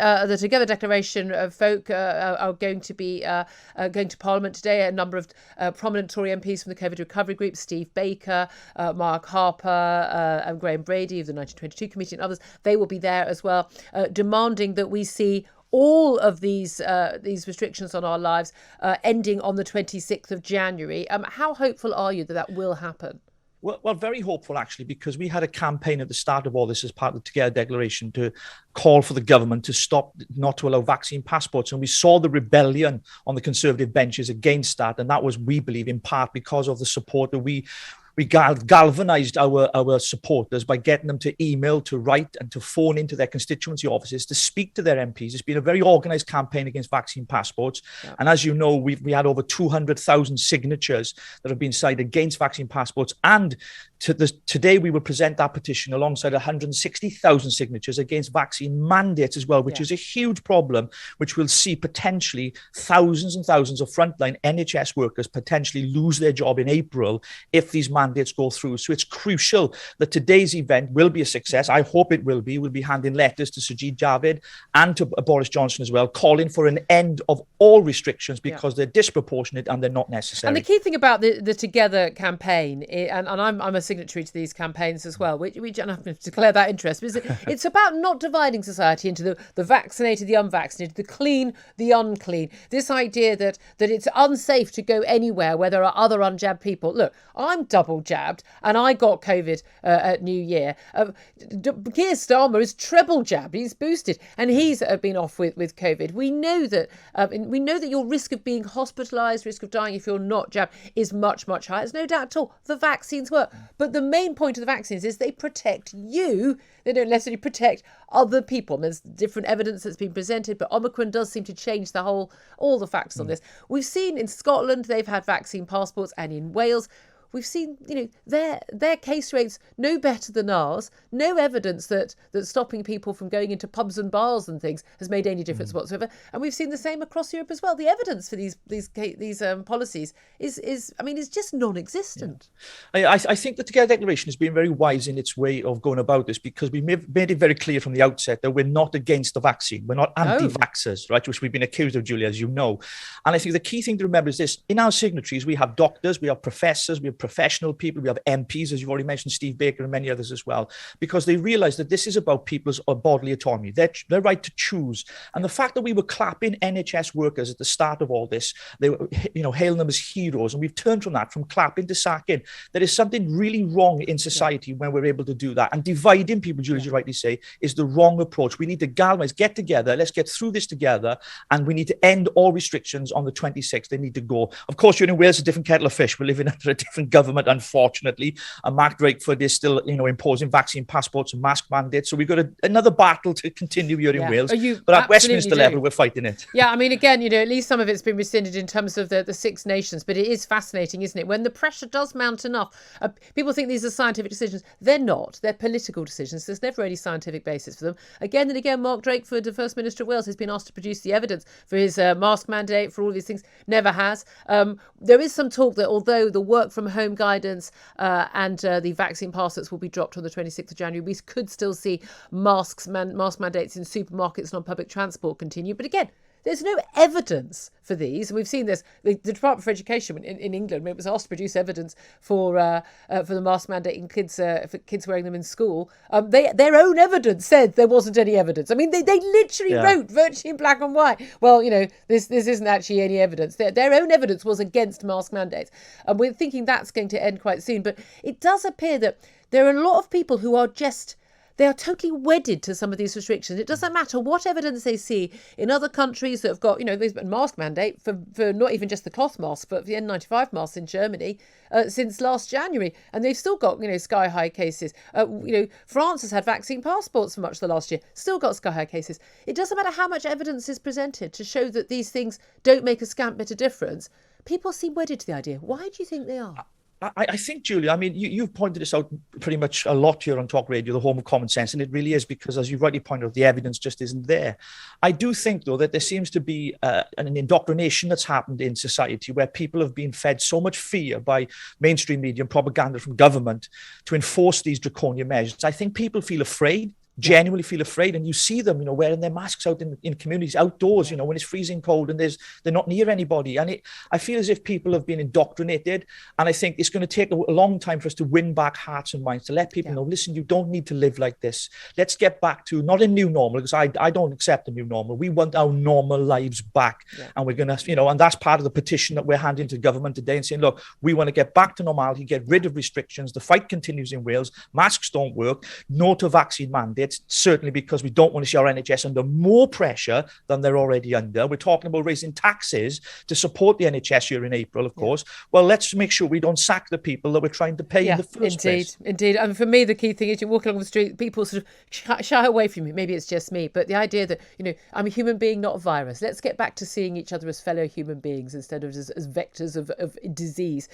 the Together Declaration folk are going to be going to Parliament today. A number of prominent Tory MPs from the COVID recovery group, Steve Baker, Mark Harper, and Graham Brady of the 1922 Committee and others, they will be there as well, demanding that we see all of these restrictions on our lives ending on the 26th of January. How hopeful are you that that will happen? Well, very hopeful, actually, because we had a campaign at the start of all this as part of the Together Declaration to call for the government to stop, not to allow vaccine passports. And we saw the rebellion on the Conservative benches against that. And that was, we believe, in part because of the support that we galvanized our supporters by getting them to email, to write, and to phone into their constituency offices to speak to their MPs. It's been a very organised campaign against vaccine passports. Yeah. And as you know, we had over 200,000 signatures that have been signed against vaccine passports. And today we will present that petition alongside 160,000 signatures against vaccine mandates as well, which is a huge problem, which will see potentially thousands and thousands of frontline NHS workers potentially lose their job in April if these mandates go through. So it's crucial that today's event will be a success. I hope it will be. We'll be handing letters to Sajid Javid and to Boris Johnson as well, calling for an end of all restrictions because they're disproportionate and they're not necessary. And the key thing about the Together campaign, and I'm a signatory to these campaigns as well, which and I have to declare that interest, because it's about not dividing society into the vaccinated, the unvaccinated, the clean, the unclean. This idea that it's unsafe to go anywhere where there are other unjabbed people. Look, I'm double jabbed and I got COVID at New Year. Keir Starmer is treble jabbed. He's boosted and he's been off with COVID. We know that your risk of being hospitalised, risk of dying if you're not jabbed is much, much higher. There's no doubt at all. The vaccines work. But the main point of the vaccines is they protect you. They don't necessarily protect other people. There's different evidence that's been presented, but Omicron does seem to change all the facts on this. We've seen in Scotland, they've had vaccine passports, and in Wales, we've seen, their case rates no better than ours. No evidence that stopping people from going into pubs and bars and things has made any difference whatsoever. And we've seen the same across Europe as well. The evidence for these policies is just non-existent. Yeah. I think the Together Declaration has been very wise in its way of going about this, because we made it very clear from the outset that we're not against the vaccine. We're not anti-vaxxers, right? Which we've been accused of, Julia, as you know. And I think the key thing to remember is this: in our signatories, we have doctors, we have professors, we have professional people, we have MPs, as you've already mentioned, Steve Baker and many others as well, because they realise that this is about people's bodily autonomy, their right to choose. And the fact that we were clapping NHS workers at the start of all this, they were, hailing them as heroes, and we've turned from that, from clapping to sacking. There is something really wrong in society when we're able to do that. And dividing people, Julie, as you rightly say, is the wrong approach. We need to galvanise, get together, let's get through this together, and we need to end all restrictions on the 26th. They need to go. Of course, you're in Wales, a different kettle of fish. We're living under a different government, unfortunately, and Mark Drakeford is still, imposing vaccine passports and mask mandates. So we've got another battle to continue here in Wales. But at Westminster level, we're fighting it. Yeah, I mean, again, at least some of it's been rescinded in terms of the Six Nations. But it is fascinating, isn't it? When the pressure does mount enough, people think these are scientific decisions. They're not. They're political decisions. There's never any scientific basis for them. Again and again, Mark Drakeford, the First Minister of Wales, has been asked to produce the evidence for his mask mandate, for all these things. Never has. There is some talk that although the work from home guidance and the vaccine passports will be dropped on the 26th of January, we could still see mask mandates in supermarkets and on public transport continue. But again, there's no evidence for these. And we've seen this. The Department for Education in England, when it was asked to produce evidence for the mask mandate in for kids wearing them in school, their own evidence said there wasn't any evidence. I mean, they literally wrote virtually in black and white, well, this isn't actually any evidence. Their own evidence was against mask mandates. And we're thinking that's going to end quite soon. But it does appear that there are a lot of people who are they are totally wedded to some of these restrictions. It doesn't matter what evidence they see in other countries that have got, there's been a mask mandate for not even just the cloth mask, but the N95 masks in Germany since last January. And they've still got, sky high cases. France has had vaccine passports for much of the last year, still got sky high cases. It doesn't matter how much evidence is presented to show that these things don't make a scant bit of difference. People seem wedded to the idea. Why do you think they are? I think, Julia, you've pointed this out pretty much a lot here on Talk Radio, the home of common sense, and it really is, because, as you rightly pointed out, the evidence just isn't there. I do think, though, that there seems to be an indoctrination that's happened in society where people have been fed so much fear by mainstream media and propaganda from government to enforce these draconian measures. I think people feel afraid. genuinely feel afraid, and you see them, wearing their masks out in communities outdoors, when it's freezing cold and they're not near anybody. And I feel as if people have been indoctrinated, and I think it's going to take a long time for us to win back hearts and minds, to let people know, listen, you don't need to live like this. Let's get back to not a new normal, because I don't accept a new normal. We want our normal lives back. And we're going to, and that's part of the petition that we're handing to government today, and saying, look, we want to get back to normality, get rid of restrictions. The fight continues in Wales. Masks don't work. No to vaccine mandates, certainly because we don't want to see our NHS under more pressure than they're already under. We're talking about raising taxes to support the NHS here in April, of course. Well, let's make sure we don't sack the people that we're trying to pay in the first place. Indeed. And for me, the key thing is, you walk along the street, people sort of shy away from you. Maybe it's just me, but the idea that, I'm a human being, not a virus. Let's get back to seeing each other as fellow human beings instead of as vectors of disease.